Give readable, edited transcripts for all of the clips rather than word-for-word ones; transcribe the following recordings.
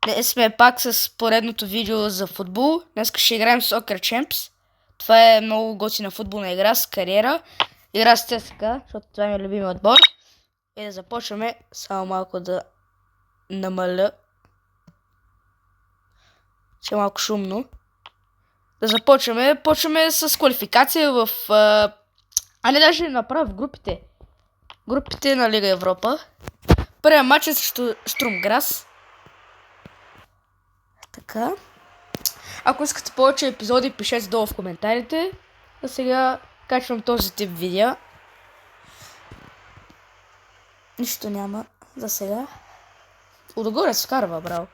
Днес сме пак с поредното видео за футбол. Днес ще играем Soccer Champs. Това е много готина футболна игра с кариера. Игра с ЦСКА, защото това е ми любимия отбор. И да започваме. Само малко да намаля, че е малко шумно. Да започваме. Почваме с квалификация в... не, даже направя в групите. Групите на Лига Европа. Първият матч е срещу Струм Грас. Така. Ако искате повече епизоди, пишете долу в коментарите. А сега качвам този тип видео. Нищо няма за сега. Удогорец вкарва, браво.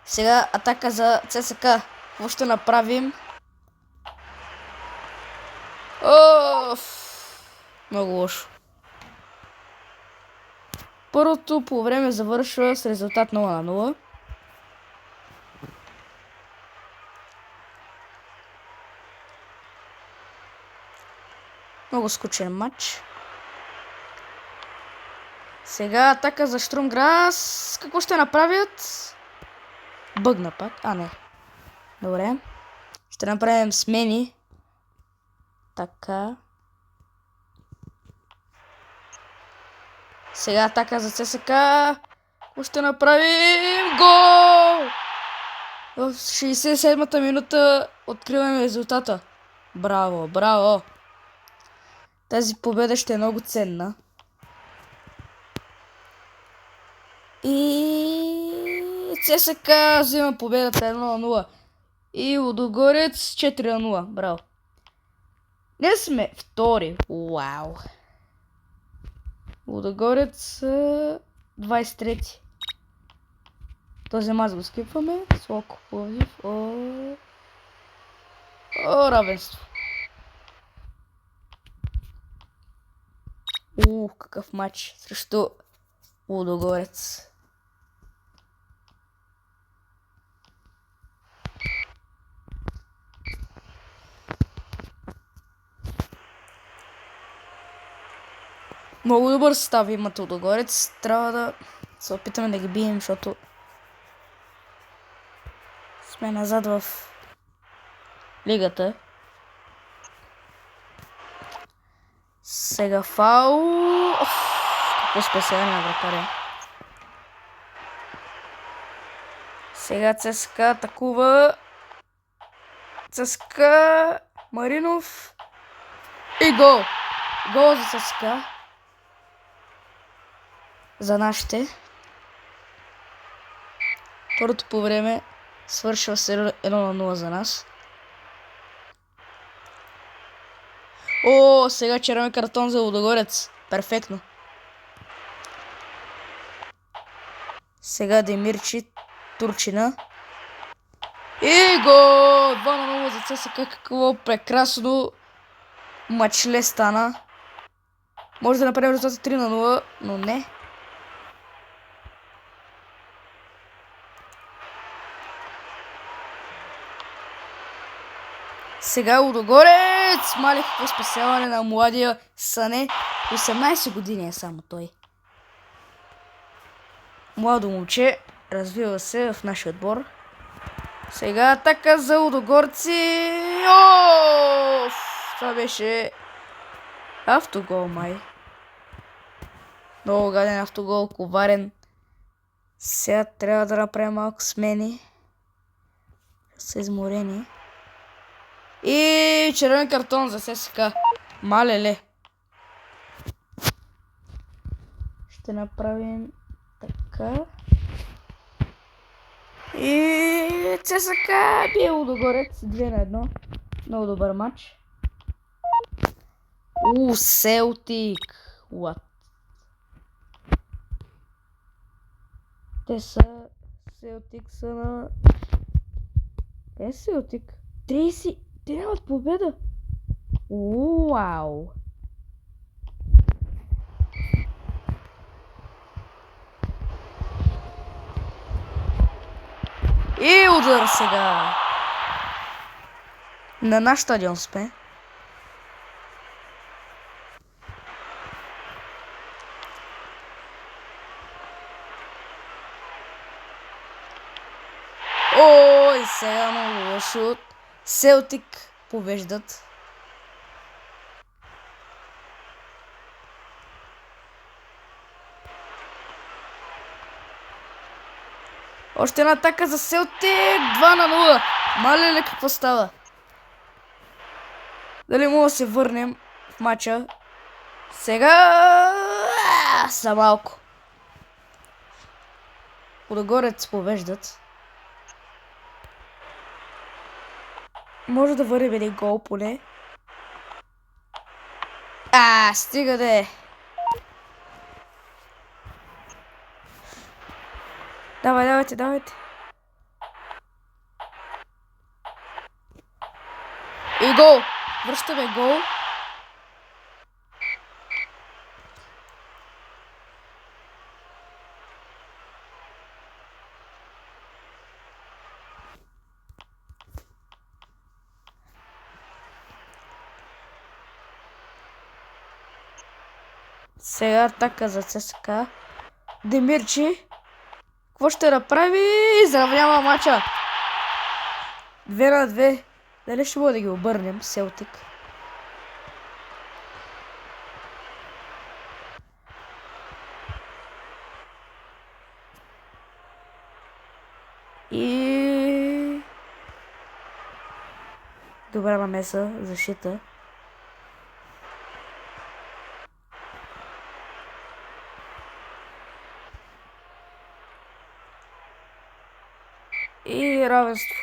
Сега атака за ЦСКА. Какво ще направим? Много лошо. Първото по време завършва с резултат 0-0. Много скучен матч. Сега атака за Струм Грас. Какво ще направят? Бъгна пак. Не. Добре. Ще направим смени. Така. Сега атака за ЦСКА. Какво ще направим? Гол! В 67-та минута откриваме резултата. Браво, браво! Тази победа ще е много ценна. И ЦСКА взима победата 1-0. И Лудогорец 4-0. Браво. Днес сме втори. Вау. Лудогорец 23. Този мач го скипваме. Слоко Пловдив. Равенство. Какъв матч срещу Лудогорец. Много добър състав имат Лудогорец. Трябва да се опитаме да ги бием, защото сме назад в лигата. Сега фаул. Какво спасяване на вратаря. Сега ЦСКА атакува. ЦСКА Маринов. И гол. Гол за ЦСКА. За нашите. Първото по време свършва с 1-0 за нас. Сега червен картон за Лудогорец. Перфектно. Сега Демирчи, турчина. И гол! 2-0 за ЦСКА. Какво прекрасно мачле стана. Може да направим резултата 3-0, но не. Сега Лудогорец! Мале какво спасяване на младия Сане. 18 години е само той. Младо момче. Развива се в нашия отбор. Сега атака за Лудогорци. Това беше автогол, май. Много гаден автогол, коварен. Сега трябва да направим малко смени. Са изморени. И червен картон за ЦСКА. Малеле. Ще направим така. И ЦСКА бие Лудогорец 2-1. Много добър матч. Селтик. What? Селтик са на... Къде са Селтик? 30... Те нямат победа. Уау. И удар сега. На наш стадион сме. Ой, сега много лошо. Селтик побеждат. Още една атака за Селтик. 2-0. Мале ли какво става? Дали мога да се върнем в матча? Сега за малко. Лудогорец побеждат. Може да върнем един гол поне. Стига да е. Давайте. И гол. Връщаме гол. Сега атака за ЦСКА. Демирчи. Какво ще направи? Изравнява мача. 2-2. Дали ще мога да ги обърнем, Селтик? И... добра намеса, защита. И равенство.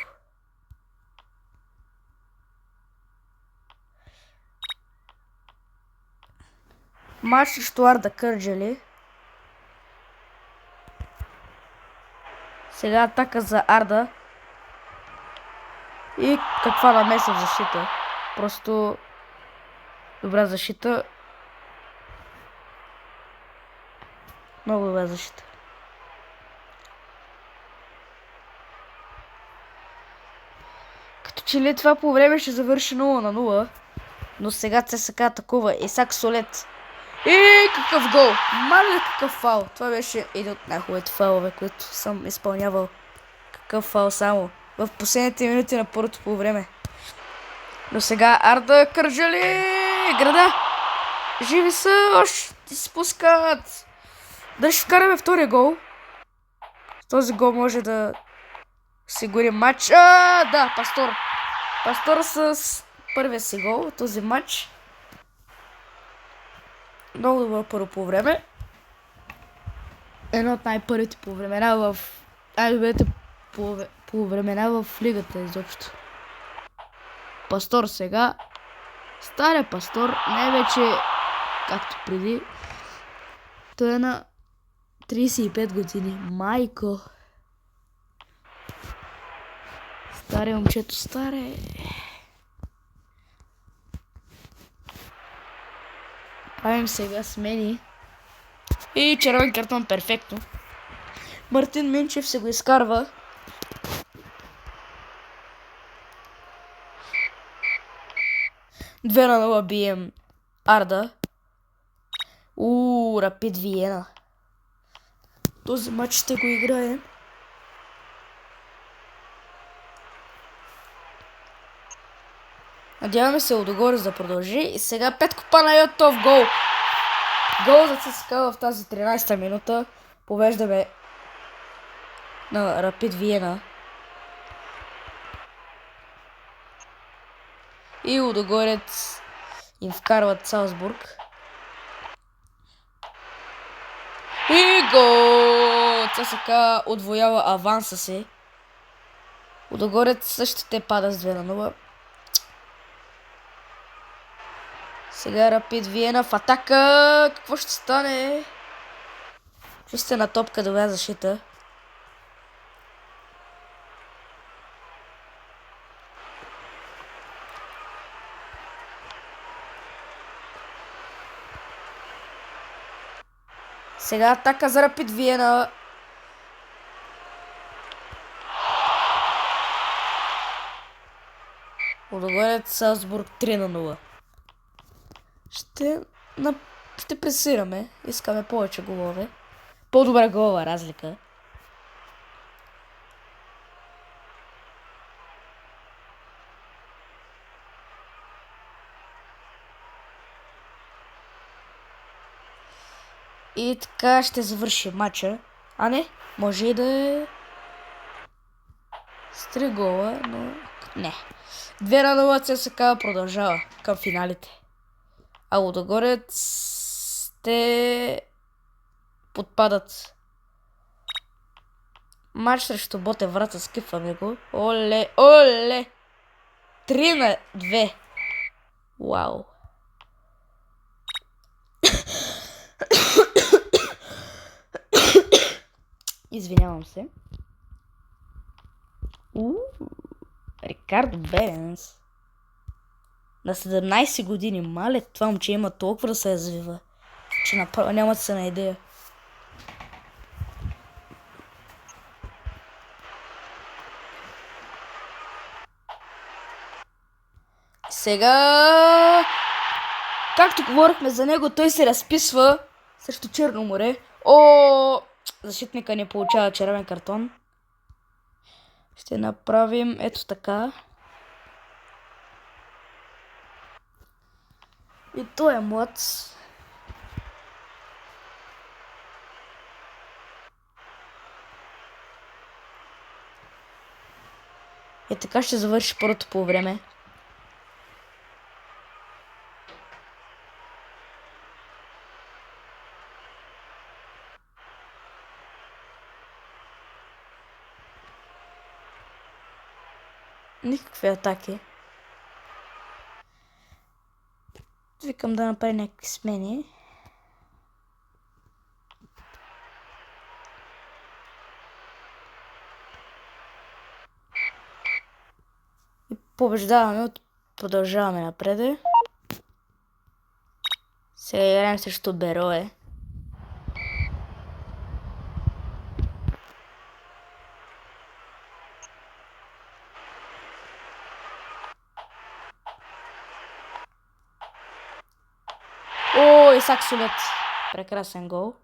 Матч срещу Арда Кърджали. Сега атака за Арда. И каква намеса в защита. Просто добра защита. Много добра защита. Като че ли това по време ще завърши 0-0. Но сега ЦСКА атакува. Исак Солет. И какъв гол! Мале какъв фал! Това беше един от най-хубавите фалове, които съм изпълнявал. Какъв фал само. В последните минути на първото по време. Но сега Арда Кърджали! Града! Живи са! Още се спускат! Дали ще вкараме втория гол? Този гол може да сигури матч. Да, Пастор. Пастор с първия си гол в този матч. Много добро първо по време. Едно от най-първите по времена в... най-добрите по времена в лигата изобщо. Пастор сега. Стария Пастор. Не вече както преди. Той е на 35 години. Майко. Старе момчето, старе. Правим сега смени. И червен картон перфектно. Мартин Минчев се го изкарва. Две на 0 бием Арда. Рапид Виена. Този матч ще го играем. Надяваме се Лудогорец да продължи. И сега Петко Панайотов гол. Гол за ЦСКА в тази 13-та минута. Повеждаме на Рапид Виена. И Лудогорец им вкарват Салцбург. И гол! ЦСКА отвоява аванса си. Лудогорец също те пада с 2 на 0. Сега Рапид Виена в атака. Какво ще стане? Чистена топка, добра защита. Сега атака за Рапид Виена. Лудогорец Салцбург 3 на 0. Ще пресираме. Искаме повече голове. По-добра голова разлика. И така ще завърши матча. А не, може и да е с 3 гола, но не. 2-0 ЦСКА продължава към финалите. А Лудогорец те подпадат. Матч срещу Ботев Враца, скипваме го. Оле, оле! 3-2. Вау. Извинявам се. Рикардо Беренс. На 17 години. Мале, това момче има толкова да се развива, че направо няма да се на идея. Сега, както говорихме за него, той се разписва срещу Черно море. Защитника не получава червен картон. Ще направим ето така. И той е млад. И така ще завърши първото по време. Никакви атаки. Викам да направя някакви смени. И побеждаваме, продължаваме напред. Сега играем срещу Берое. Исак Сулет. Прекрасен гол.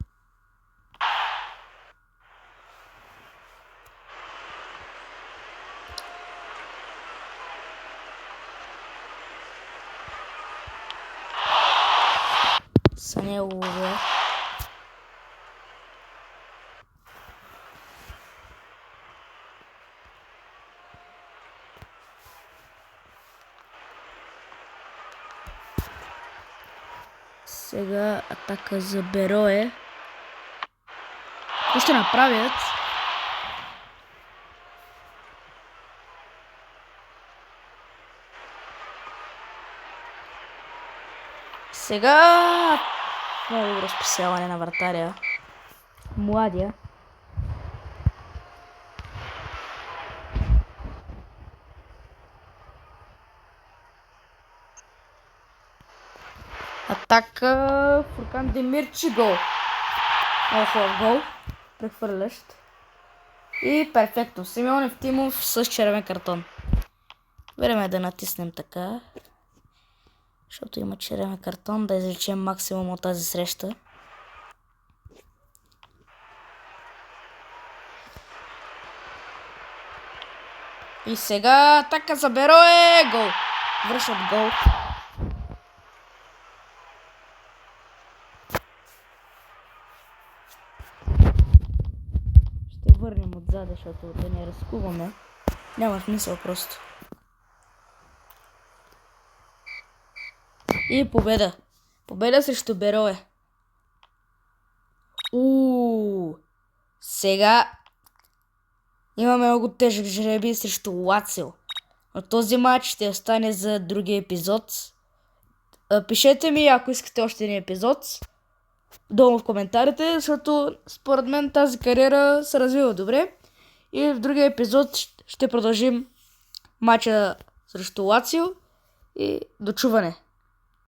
Санелове. Сега атака за Берое. Какво ще направят? Сега много добро спасяване на вратаря. Младия. Атака. Фуркан Демирчи, гол. Много хубав гол. Прехвърлящ. И перфектно. Симеон Евтимов с червен картон. Време е да натиснем така. Защото има червен картон. Да извлечем максимум от тази среща. И сега атака за Берое. Гол. Връщат гол. Върнем отзад, защото да не разкуваме. Няма смисъл просто. И победа. Победа срещу Берое. Сега имаме много тежък жребий срещу Лацио. Но този матч ще остане за другия епизод. Пишете ми, ако искате още един епизод, долу в коментарите, защото според мен тази кариера се развива добре. И в другия епизод ще продължим матча срещу Лацио и до чуване.